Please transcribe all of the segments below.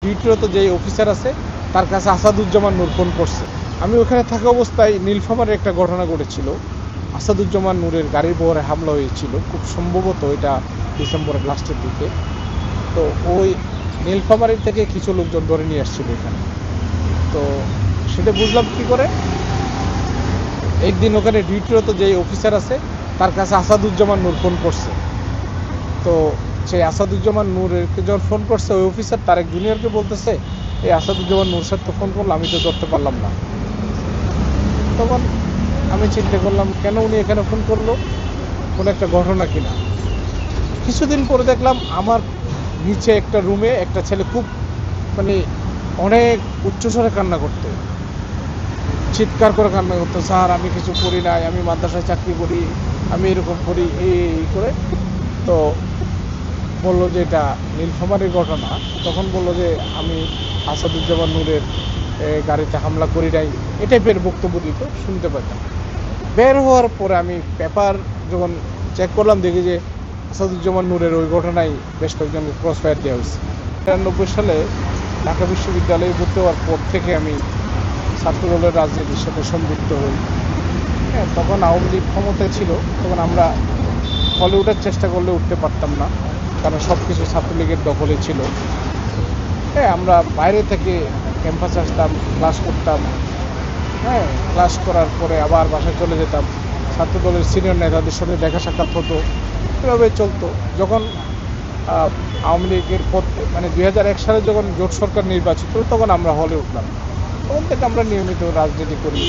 ডিউটিরত যে অফিসার আছে তার কাছে আসাদুজ্জামান নূর ফোন করছে। আমি ওখানে থাকা অবস্থায় নীলফামারে একটা ঘটনা ঘটেছিল। আসাদুজ্জামান নূরের গাড়ির বহরে হামলা হয়েছিল, খুব সম্ভবত এটা ডিসেম্বরের লাস্টের দিকে। তো ওই নীলফামারী থেকে কিছু লোকজন ধরে নিয়ে আসছিল এখানে। তো সেটা বুঝলাম কি করে, একদিন ওখানে ডিউটিরত যে অফিসার আছে তার কাছে আসাদুজ্জামান নূর ফোন করছে। তো সেই আসাদুজ্জামান নূরকে যখন ফোন করছে, ওই অফিসার তার এক জুনিয়রকে বলতেছে, এই আসাদুজ্জামান নূর স্যার তো ফোন করলো, আমি তো ধরতে পারলাম না। তখন আমি চিন্তা করলাম কেন উনি এখানে ফোন করলো, কোনো একটা ঘটনা কিনা। কিছুদিন পরে দেখলাম আমার নিচে একটা রুমে একটা ছেলে খুব অনেক উচ্চস্বরে কান্না করতো, চিৎকার করে কান্না করতো, স্যার আমি কিছু করি নাই, আমি মাদ্রাসায় চাকরি করি, আমি এরকম করি এই করে। তো বললো যে এটা নীলফামারীর ঘটনা। তখন বললো যে আমি আসাদুজ্জামান নূরের গাড়িতে হামলা করি নাই, এ টাইপের বক্তব্য দিত, শুনতে পেতাম। বের হওয়ার পরে আমি পেপার যখন চেক করলাম, দেখি যে আসাদুজ্জামান নূরের ওই ঘটনায় বেশ কয়েকজনকে ক্রস ফায়ার দেওয়া হয়েছে। 1993 সালে ঢাকা বিশ্ববিদ্যালয়ে ভর্তি হওয়ার পর থেকে আমি ছাত্রদলের রাজনীতির সাথে সম্পৃক্ত হই। হ্যাঁ, তখন আওয়ামী লীগ ক্ষমতায় ছিল, তখন আমরা হলে ওঠার চেষ্টা করলে উঠতে পারতাম না, কারণ সব কিছু ছাত্রলীগের দখলে ছিল। হ্যাঁ, আমরা বাইরে থেকে ক্যাম্পাসে আসতাম, ক্লাস করতাম। হ্যাঁ, ক্লাস করার পরে আবার বাসায় চলে যেতাম, ছাত্রদলের সিনিয়র নেতাদের সাথে দেখা সাক্ষাৎ হতো, এভাবে চলতো। যখন আওয়ামী লীগের পর 2001 সালে যখন জোট সরকার নির্বাচিত, তখন আমরা হলে উঠলাম। তখন থেকে আমরা নিয়মিত রাজনীতি করি।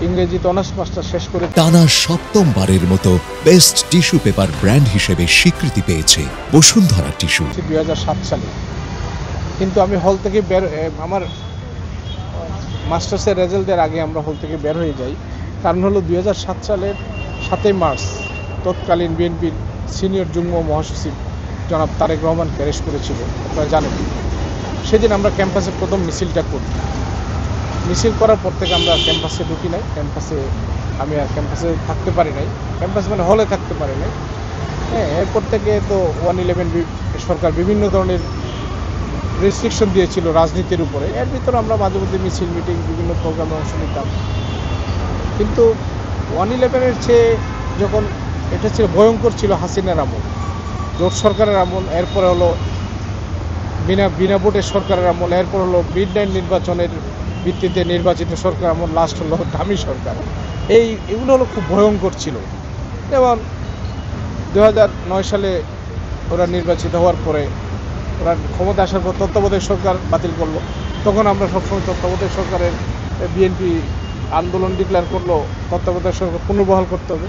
ইংরেজিতে অনার্স মাস্টার শেষ করে টানা সপ্তমবারের মতো বেস্ট টিস্যু পেপার ব্র্যান্ড হিসেবে স্বীকৃতি পেয়েছে বসুন্ধরা টিস্যু। 2007 সালে কিন্তু আমি হল থেকে আমার মাস্টার্সের রেজাল্টের আগে আমরা হল থেকে বের হয়ে যাই। কারণ হলো 2007 সালের 7 মার্চ তৎকালীন বিএনপির সিনিয়র যুগ্ম মহাসচিব জনাব তারেক রহমানকে অ্যারেস্ট করেছিল, আপনারা জানেন। সেদিন আমরা ক্যাম্পাসে প্রথম মিছিলটা করি। মিছিল করার পর থেকে আমরা ক্যাম্পাসে ঢুকি নাই, আমি আর ক্যাম্পাসে থাকতে পারি নাই, ক্যাম্পাস হলে থাকতে পারি নাই। হ্যাঁ, এরপর থেকে তো 111 সরকার বিভিন্ন ধরনের রেস্ট্রিকশন দিয়েছিল রাজনীতির উপরে। এর ভিতরে আমরা মাঝে মধ্যে মিছিল, মিটিং, বিভিন্ন প্রোগ্রামে অংশ নিতাম। কিন্তু 111-এর চেয়ে যখন এটা ছিল ভয়ঙ্কর, ছিল হাসিনার আমল, জোট সরকারের আমল, এরপরে হলো বিনা ভোটের সরকারের আমল, এরপর হলো মিডনাইট নির্বাচনের ভিত্তিতে নির্বাচিত সরকার আমল, লাস্ট হলো দামি সরকার। এগুলো হলো খুব ভয়ঙ্কর ছিল। যেমন 2009 সালে ওরা নির্বাচিত হওয়ার পরে, ওরা ক্ষমতা আসার পর তত্ত্বাবধায়ক সরকার বাতিল করলো। তখন আমরা সবসময় তত্ত্বাবধায়ক সরকারের, বিএনপি আন্দোলন ডিক্লেয়ার করলো তত্ত্বাবধায়ক সরকার পুনর্বহাল করতে হবে।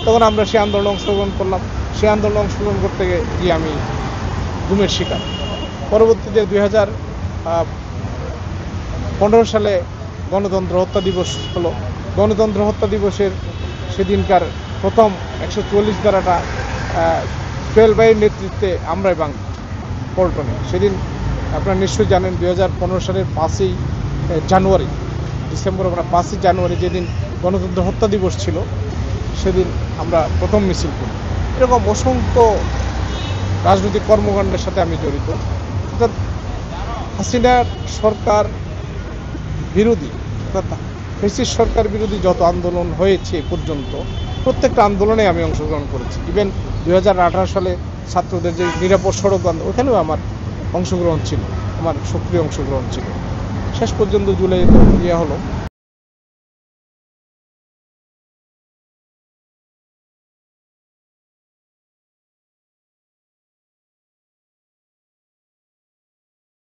তখন আমরা সেই আন্দোলনে অংশগ্রহণ করলাম। সেই আন্দোলনে অংশগ্রহণ করতে গিয়ে আমি গুমের শিকার। পরবর্তীতে 2015 সালে গণতন্ত্র হত্যা দিবস হলো। গণতন্ত্র হত্যা দিবসের সেদিনকার প্রথম 144 ধারাটা 12 নেতৃত্বে আমরাই ভাঙি পল্টনে। সেদিন আপনারা নিশ্চয়ই জানেন, 2015 সালের 5ই জানুয়ারি, ডিসেম্বর 5ই জানুয়ারি যেদিন গণতন্ত্র হত্যা দিবস ছিল, সেদিন আমরা প্রথম মিছিল করি। এরকম অসংখ্য রাজনৈতিক কর্মকাণ্ডের সাথে আমি জড়িত। অর্থাৎ হাসিনার সরকার বিরোধী, অর্থাৎ ফ্যাসিস্ট সরকার বিরোধী যত আন্দোলন হয়েছে পর্যন্ত, প্রত্যেকটা আন্দোলনে আমি অংশগ্রহণ করেছি। ইভেন 2018 সালে ছাত্রদের যে নিরাপদ সড়ক আন্দোলন, ওখানেও আমার অংশগ্রহণ ছিল, আমার সক্রিয় অংশগ্রহণ ছিল। শেষ পর্যন্ত জুলাই হলো।